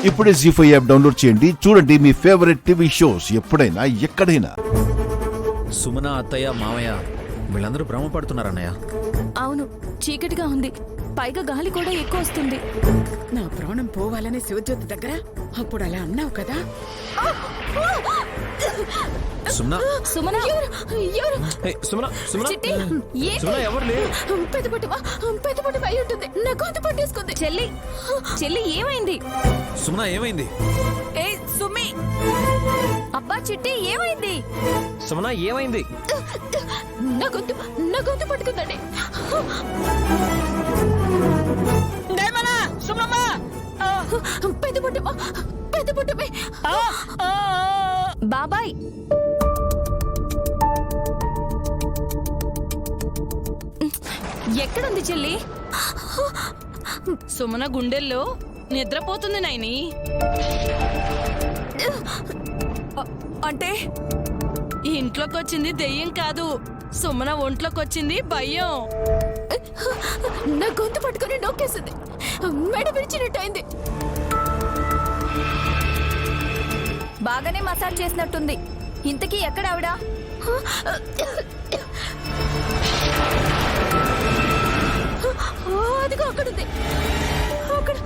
ఇప్పుడే జీ5 app download చేయండి. చూడండి మీ ఫేవరెట్ టీవీ షోస్ ఎప్పుడైనా ఎక్కడైనా. సుమన, అత్తయ్య, మామయ్య వీళ్ళందరూ భ్రమ పడుతున్నారన్నయ్య. అవును, చీకటిగా ఉంది, పైగా గాలి కూడా ఎక్కువ వస్తుంది. నా ప్రాణం పోవాలని శివజ్యోతి దగ్గర అప్పుడు అలా అన్నావు కదా. సుమన, సుమన ఎవరు? చిట్టి, సుమన ఎవరు లేరు. పెద్ద అయి ఉంటుంది. నా గొంతు పట్టేసుకుంది. చెల్లి ఏమైంది? సుమన ఏమైంది? ఏ సుమి, అబ్బా చిట్టి ఏమైంది? సుమన ఏమైంది? నా గొంతు పట్టుకుందండి. పెద్ద పుట్టమే బాబాయ్. ఎక్కడుంది చెల్లి? సుమన గుండెల్లో నిద్రపోతుంది నాయని. అంటే ఇంట్లోకి వచ్చింది దెయ్యం కాదు, సుమన ఒంట్లోకి వచ్చింది భయం. నా గొంతు పట్టుకుని నొక్కేసింది, మెడ విరిచినట్టయింది. బాగానే మసాజ్ చేసినట్టుంది. ఇంతకీ ఎక్కడ ఆవిడ? అదిగో అక్కడుంది. అక్కడ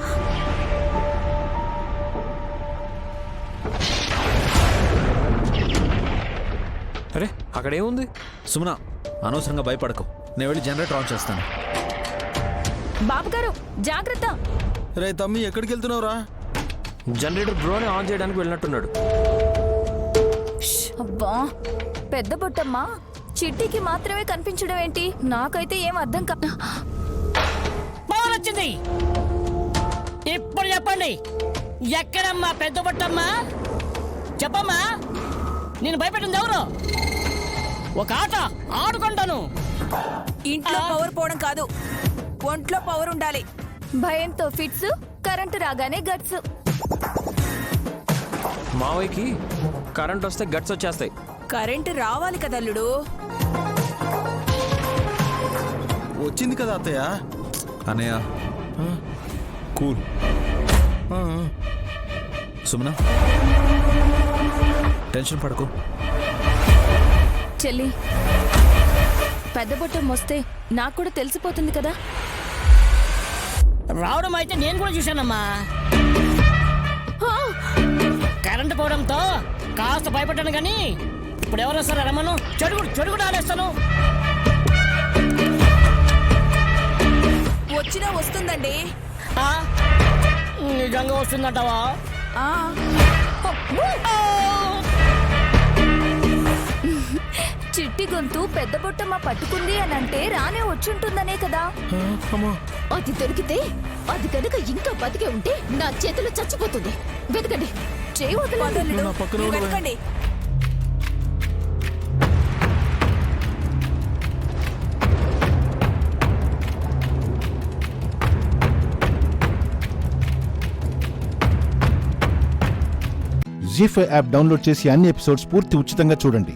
అరే అక్కడేముంది? సుమన అనవసరంగా భయపడకు, నేను వెళ్ళి జనరేటర్ ఆన్ చేస్తాను. బాబు గారు జాగ్రత్త. రే తమ్మి, ఎక్కడికి వెళ్తున్నావురా? జనరేటర్ బ్రోని ఆన్ చేయడానికి వెళ్ళినట్టున్నాడు. అబ్బా, పెద్ద బొట్టమ్మ చిట్టికి మాత్రమే కనిపించడం ఏంటి? నాకైతే ఏం అర్థం కా. పవర్ వచ్చింది. ఇప్పుడు చెప్పండి, ఎక్కడమ్మా పెద్ద బొట్టమ్మా? చెప్పమ్మా, నేను భయపెట్టింది ఎవరు? ఒక ఆట ఆడుకుంటాను. ఇంట్లో పవర్ పోవడం కాదు, ఒంట్లో పవర్ ఉండాలి. భయంతో ఫిట్స్, కరెంటు రాగానే గట్స్. మావయ్యకి కరెంట్ వస్తే గట్స్ వచ్చేస్తాయి. కరెంటు రావాలి కదా అల్లుడు. వచ్చింది కదా అత్తయ్య. అన్నయ్య కూల్. సుమన టెన్షన్ పడకు. చెల్లి, పెద్ద బొట్టం వస్తే నాకు కూడా తెలిసిపోతుంది కదా. రావడం అయితే నేను కూడా చూశానమ్మా. కరెంటు పోవడంతో కాస్త భయపడ్డాను కానీ ఇప్పుడు ఎవరు వస్తారా రమ్మను. చెడుగుడు ఆడేస్తాను. వచ్చినా వస్తుందండి. నిజంగా వస్తుందంటావా? చిట్టి గొంతు పెద్ద బొట్టమ్మ పట్టుకుంది అని అంటే రానే వచ్చుంటుందనే కదా. అది దొరికితే, అది కనుక ఇంకా బతికే ఉంటే నా చేతిలో చచ్చిపోతుంది. వెతకండి, చేయి వదలండి, వెతకండి. జీ5 యాప్ డౌన్లోడ్ చేసి అన్ని ఎపిసోడ్స్ పూర్తి ఉచితంగా చూడండి.